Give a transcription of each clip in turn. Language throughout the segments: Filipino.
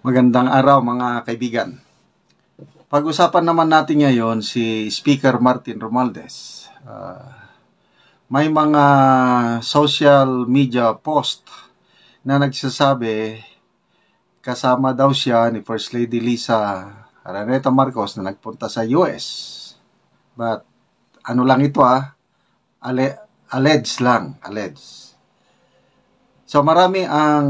Magandang araw mga kaibigan. Pag-usapan naman natin ngayon si Speaker Martin Romualdez. May mga social media post na nagsasabi kasama daw siya ni First Lady Lisa Araneta Marcos na nagpunta sa US. But ano lang ito alleged lang. So marami ang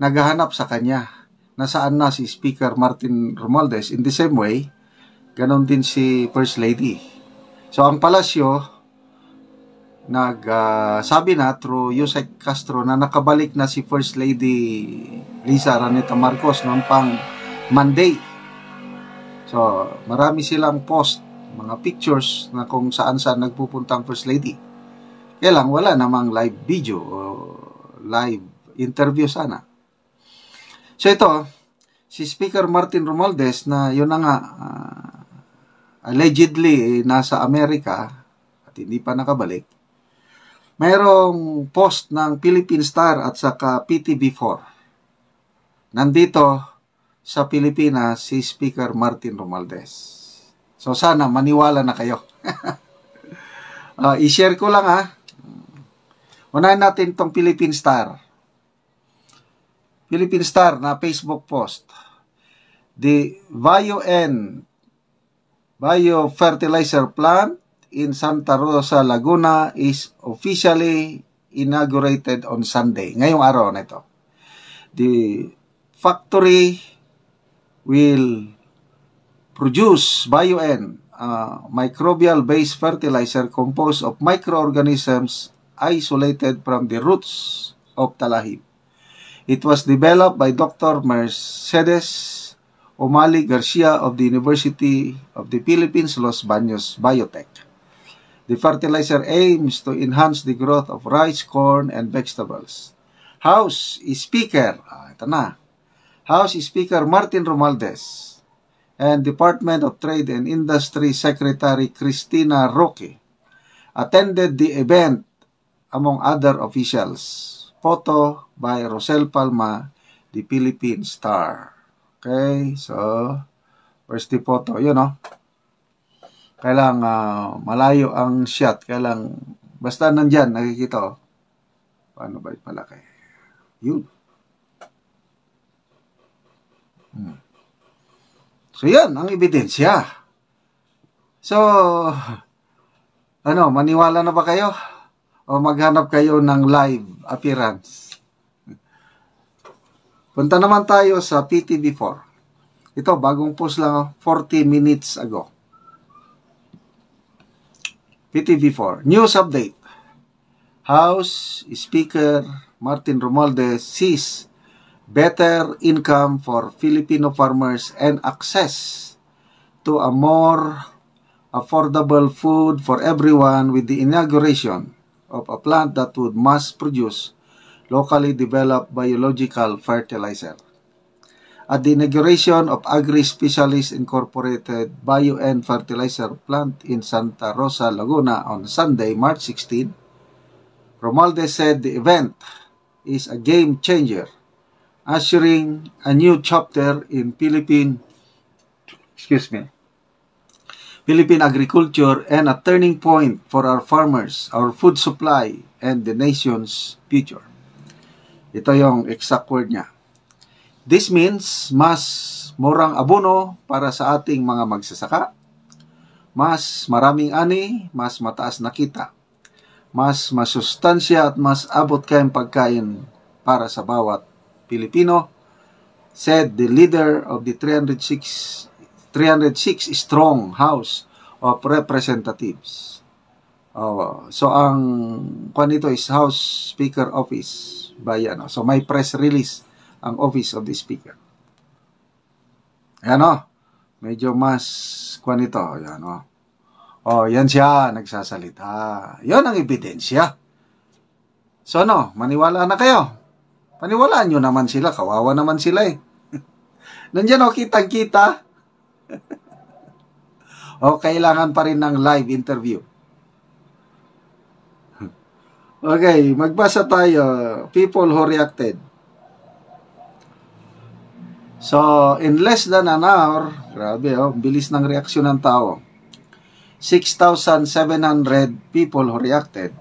naghahanap sa kanya. Nasaan na si Speaker Martin Romualdez? In the same way, ganon din si First Lady. So ang palasyo, sabi na through Yusek Castro na nakabalik na si First Lady Lisa Araneta Marcos noong pang Monday. So marami silang post, mga pictures na kung saan-saan nagpupunta ang First Lady. Kaya lang wala namang live video o live interview sana. So ito, si Speaker Martin Romualdez na yun na nga, allegedly nasa Amerika at hindi pa nakabalik, mayroong post ng Philippine Star at saka PTV4. Nandito sa Pilipinas si Speaker Martin Romualdez. So sana maniwala na kayo. I-share ko lang Unahin natin tong Philippine Star. Philippine Star na Facebook post. The biofertilizer plant in Santa Rosa, Laguna is officially inaugurated on Sunday. Ngayong araw na ito. The factory will produce microbial-based fertilizer composed of microorganisms isolated from the roots of talahib. It was developed by Dr. Mercedes Omali Garcia of the University of the Philippines, Los Baños Biotech. The fertilizer aims to enhance the growth of rice, corn, and vegetables. House Speaker Martin Romualdez and Department of Trade and Industry Secretary Cristina Roque attended the event among other officials. Photo by Rosel Palma, the Philippine Star. Okay, so where's the photo? Yun Kailang malayo ang shot. Kailang basta nandyan, nakikita Paano ba ipalaki? Yun. So yan, ang ebidensya. So, maniwala na ba kayo? O maghanap kayo ng live appearance. Punta naman tayo sa PTV4. Ito, bagong post lang 40 minutes ago. PTV4. News update. House Speaker Martin Romualdez sees better income for Filipino farmers and access to a more affordable food for everyone with the inauguration of a plant that would mass produce locally developed biological fertilizer. At the inauguration of Agri-Specialist Incorporated Bio and Fertilizer Plant in Santa Rosa, Laguna on Sunday, March 16, Romualdez said the event is a game changer, ushering a new chapter in Philippine agriculture and a turning point for our farmers, our food supply, and the nation's future. Ito yung exact word niya. This means mas murang abono para sa ating mga magsasaka, mas maraming ani, mas mataas na kita, mas masustansya at mas abot kayang pagkain para sa bawat Pilipino, said the leader of the 306 strong House of Representatives. So ang nito is House Speaker Office by So may press release ang Office of the Speaker. Medyo mas nito. Yan siya nagsasalita. Yan ang ebidensya. So maniwala na kayo. Paniwalaan nyo naman sila. Kawawa naman sila Nandiyan kitang-kita. Kailangan pa rin ng live interview. Okay, magbasa tayo. People who reacted. So, in less than an hour, grabe oh, bilis ng reaksyon ng tao. 6,700 people who reacted.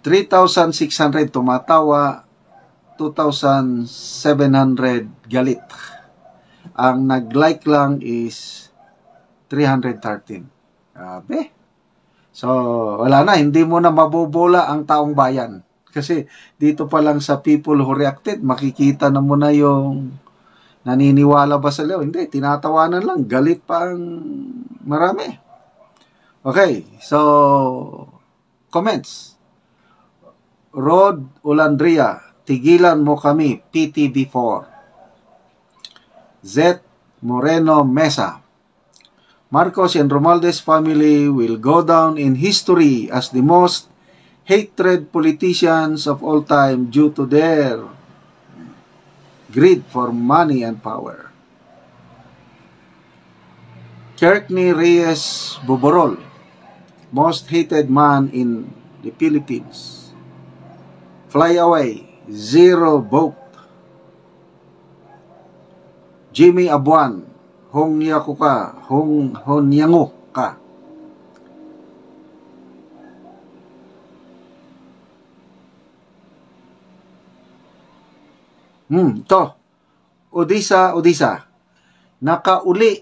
3,600 tumatawa, 2,700 galit. Ang nag-like lang is 313. Grabe. So, wala na, hindi mo na mabobola ang taong bayan. Kasi dito pa lang sa people who reacted, makikita na mo na yung naniniwala ba sila? Hindi, tinatawanan lang. Galit pa ang marami. Okay, so, comments. Rod Ulandria, tigilan mo kami, PTV4. Z. Moreno Mesa, Marcos and Romualdez family will go down in history as the most hated politicians of all time due to their greed for money and power. Kirkney Reyes Boborol, most hated man in the Philippines. Fly away, zero vote. Jimmy Abuan, hongyaku ka, honyango ka. To. Odisa. Nakauli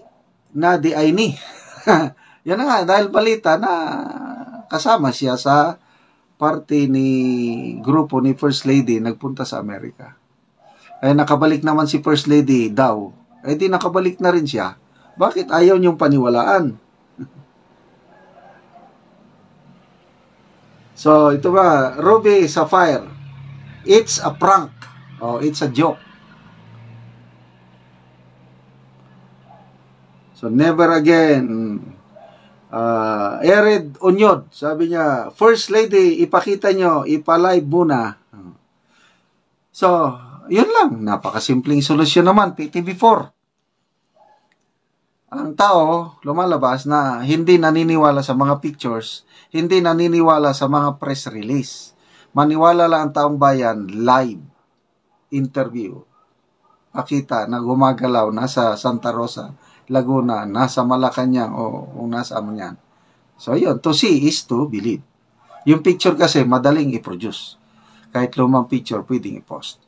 na di ay ni. Yan na nga, dahil balita na kasama siya sa party ni grupo ni First Lady nagpunta sa Amerika. Ay nakabalik naman si First Lady daw. Eh di nakabalik na rin siya. Bakit ayaw niyong paniwalaan? So, ito ba? Ruby Sapphire. It's a prank. Oh, it's a joke. So, never again. Ered Onyod, sabi niya, First Lady, ipakita nyo, ipalive muna. So, yun lang. Napakasimpleng solusyon naman, PTV4. Ang tao, lumalabas na hindi naniniwala sa mga pictures, hindi naniniwala sa mga press release. Maniwala lang ang taong bayan, live interview. Pakita na gumagalaw, nasa Santa Rosa, Laguna, nasa Malacanang o nasa Amunyan. So, yun. To see is to believe. Yung picture kasi, madaling i-produce. Kahit lumang picture, pwedeng i-post.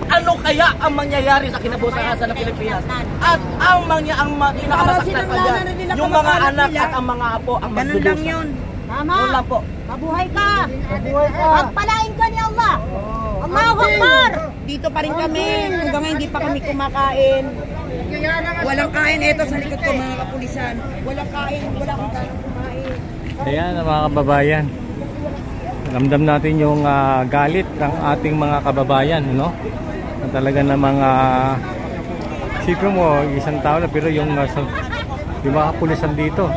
Ano kaya ang mangyayari sa kinabukasan ng Pilipinas? At ang pinakamasaktan pa dyan, yung mga anak at ang mga apo ang ganun lang yun. Tama. Yun lang po. Mabuhay ka. Pagpalain ka ni Allah. Allahu Akbar. Dito pa rin kami. Hanggang ngayon hindi pa kami kumakain. Walang kain. Ito sa likod ko mga kapulisan. Walang kain. Wala akong kumain. Ayan mga kababayan. Ramdam natin yung galit ng ating mga kababayan, no? Na talaga na mga sipyo mo, isang tao na pero yung mga kapulisan dito